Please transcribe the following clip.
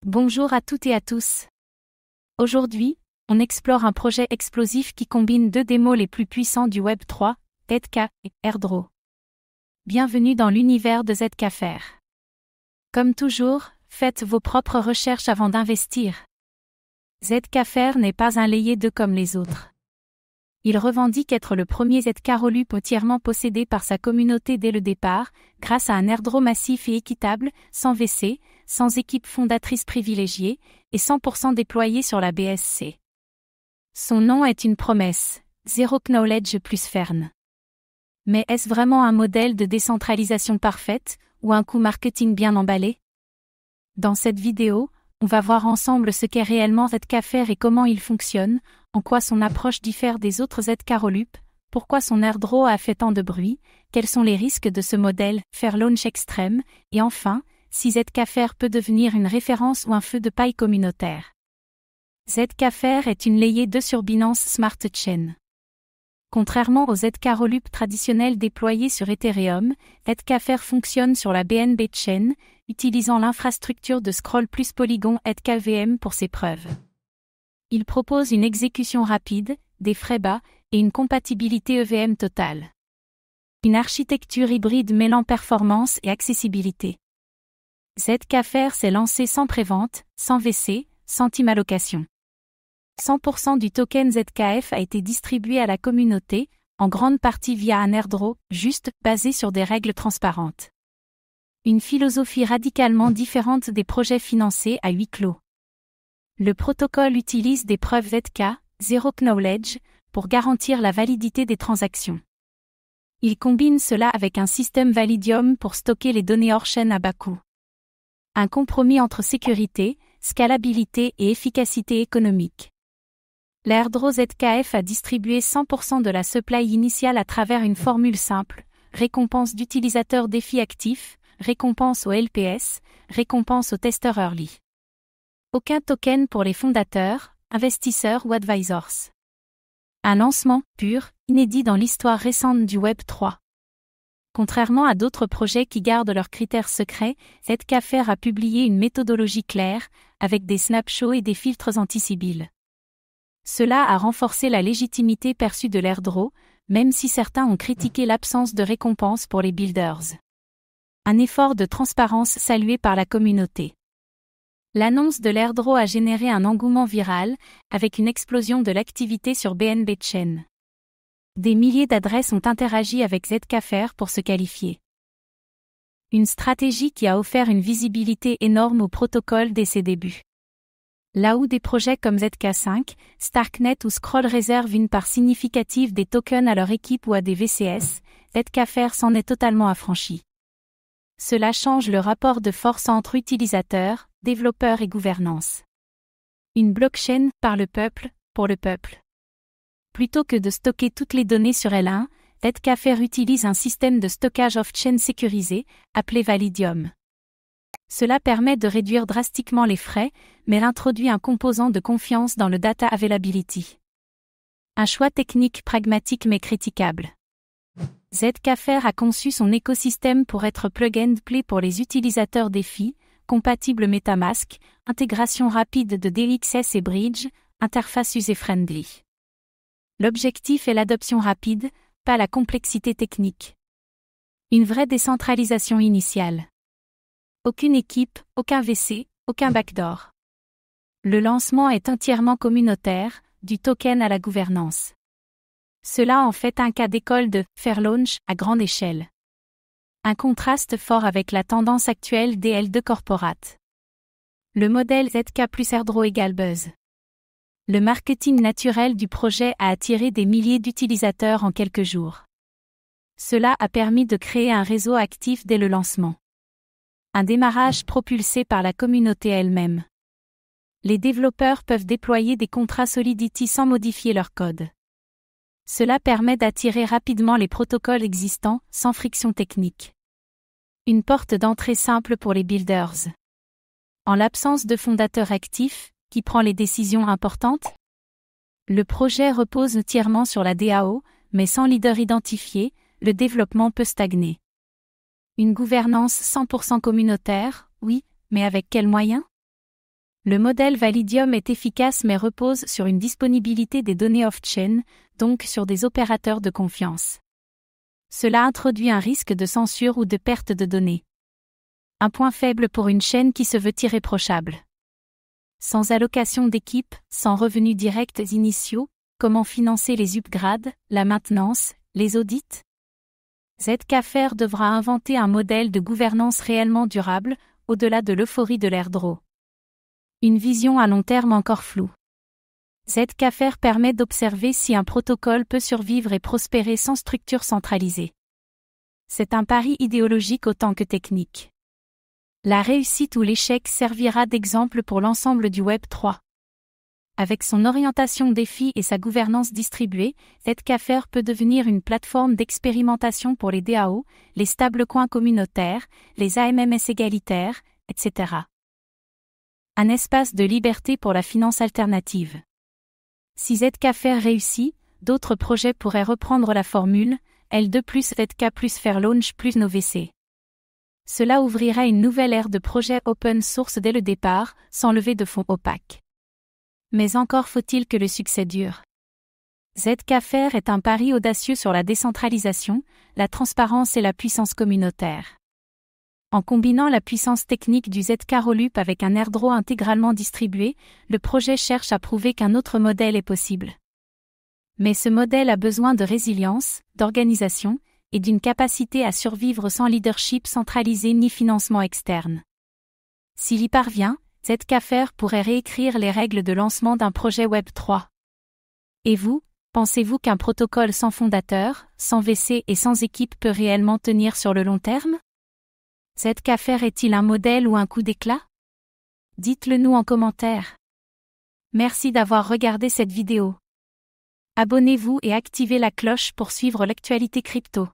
Bonjour à toutes et à tous. Aujourd'hui, on explore un projet explosif qui combine deux des mots les plus puissants du Web 3, ZK et Airdro. Bienvenue dans l'univers de ZK-Fair. Comme toujours, faites vos propres recherches avant d'investir. ZK-Fair n'est pas un layé 2 comme les autres. Il revendique être le premier ZK Rollup entièrement possédé par sa communauté dès le départ, grâce à un airdrop massif et équitable, sans VC, sans équipe fondatrice privilégiée, et 100% déployé sur la BSC. Son nom est une promesse, Zero Knowledge plus Fern. Mais est-ce vraiment un modèle de décentralisation parfaite, ou un coup marketing bien emballé? Dans cette vidéo, on va voir ensemble ce qu'est réellement ZK-Fair et comment il fonctionne, en quoi son approche diffère des autres ZK Rollup, pourquoi son airdrop a fait tant de bruit, quels sont les risques de ce modèle, Fair Launch extrême, et enfin, si ZK-Fair peut devenir une référence ou un feu de paille communautaire. ZK-Fair est une layée 2 sur Binance Smart Chain. Contrairement aux ZK Rollup traditionnels déployés sur Ethereum, ZK-Fair fonctionne sur la BNB Chain, utilisant l'infrastructure de Scroll plus Polygon ZK-VM pour ses preuves. Il propose une exécution rapide, des frais bas, et une compatibilité EVM totale. Une architecture hybride mêlant performance et accessibilité. ZK-Fair s'est lancé sans prévente, sans VC, sans team allocation. 100% du token ZKF a été distribué à la communauté, en grande partie via un airdrop, juste, basé sur des règles transparentes. Une philosophie radicalement différente des projets financés à huis clos. Le protocole utilise des preuves ZK, Zero Knowledge, pour garantir la validité des transactions. Il combine cela avec un système Validium pour stocker les données hors chaîne à bas coût. Un compromis entre sécurité, scalabilité et efficacité économique. L'airdrop ZKF a distribué 100% de la supply initiale à travers une formule simple, récompense d'utilisateurs défi actifs, récompense au LPS, récompense aux testeurs early. Aucun token pour les fondateurs, investisseurs ou advisors. Un lancement pur, inédit dans l'histoire récente du Web 3. Contrairement à d'autres projets qui gardent leurs critères secrets, ZK-Fair a publié une méthodologie claire, avec des snapshots et des filtres anti-Sibyl. Cela a renforcé la légitimité perçue de l'airdrop, même si certains ont critiqué l'absence de récompense pour les builders. Un effort de transparence salué par la communauté. L'annonce de l'airdrop a généré un engouement viral, avec une explosion de l'activité sur BNB Chain. Des milliers d'adresses ont interagi avec ZK-Fair pour se qualifier. Une stratégie qui a offert une visibilité énorme au protocole dès ses débuts. Là où des projets comme ZK5, Starknet ou Scroll réservent une part significative des tokens à leur équipe ou à des VCS, ZK-Fair s'en est totalement affranchi. Cela change le rapport de force entre utilisateurs, développeurs et gouvernance. Une blockchain par le peuple, pour le peuple. Plutôt que de stocker toutes les données sur L1, ZK-Fair utilise un système de stockage off-chain sécurisé, appelé Validium. Cela permet de réduire drastiquement les frais, mais introduit un composant de confiance dans le data availability. Un choix technique pragmatique mais critiquable. ZK-Fair a conçu son écosystème pour être plug and play pour les utilisateurs défi, compatible MetaMask, intégration rapide de DXS et Bridge, interface user-friendly. L'objectif est l'adoption rapide, pas la complexité technique. Une vraie décentralisation initiale. Aucune équipe, aucun VC, aucun backdoor. Le lancement est entièrement communautaire, du token à la gouvernance. Cela en fait un cas d'école de « Fair Launch » à grande échelle. Un contraste fort avec la tendance actuelle des L2 corporate. Le modèle ZK plus airdrop égale buzz. Le marketing naturel du projet a attiré des milliers d'utilisateurs en quelques jours. Cela a permis de créer un réseau actif dès le lancement. Un démarrage propulsé par la communauté elle-même. Les développeurs peuvent déployer des contrats Solidity sans modifier leur code. Cela permet d'attirer rapidement les protocoles existants, sans friction technique. Une porte d'entrée simple pour les builders. En l'absence de fondateur actif, qui prend les décisions importantes? Le projet repose entièrement sur la DAO, mais sans leader identifié, le développement peut stagner. Une gouvernance 100% communautaire, oui, mais avec quels moyens? Le modèle Validium est efficace mais repose sur une disponibilité des données off-chain, donc sur des opérateurs de confiance. Cela introduit un risque de censure ou de perte de données. Un point faible pour une chaîne qui se veut irréprochable. Sans allocation d'équipe, sans revenus directs initiaux, comment financer les upgrades, la maintenance, les audits? Zkafr devra inventer un modèle de gouvernance réellement durable, au-delà de l'euphorie de l'airdrop. Une vision à long terme encore floue. Zkafr permet d'observer si un protocole peut survivre et prospérer sans structure centralisée. C'est un pari idéologique autant que technique. La réussite ou l'échec servira d'exemple pour l'ensemble du Web 3. Avec son orientation défi et sa gouvernance distribuée, Zkafr peut devenir une plateforme d'expérimentation pour les DAO, les stablecoins communautaires, les AMMS égalitaires, etc. Un espace de liberté pour la finance alternative. Si Zkafr réussit, d'autres projets pourraient reprendre la formule L2 plus Zk plus Fairlaunch plus NoVC. Cela ouvrirait une nouvelle ère de projets open source dès le départ, sans levée de fonds opaque. Mais encore faut-il que le succès dure. Zkafr est un pari audacieux sur la décentralisation, la transparence et la puissance communautaire. En combinant la puissance technique du Zk-Rollup avec un airdrop intégralement distribué, le projet cherche à prouver qu'un autre modèle est possible. Mais ce modèle a besoin de résilience, d'organisation, et d'une capacité à survivre sans leadership centralisé ni financement externe. S'il y parvient, Zkafr pourrait réécrire les règles de lancement d'un projet Web 3. Et vous, pensez-vous qu'un protocole sans fondateur, sans VC et sans équipe peut réellement tenir sur le long terme? Zkafr est-il un modèle ou un coup d'éclat? Dites-le nous en commentaire. Merci d'avoir regardé cette vidéo. Abonnez-vous et activez la cloche pour suivre l'actualité crypto.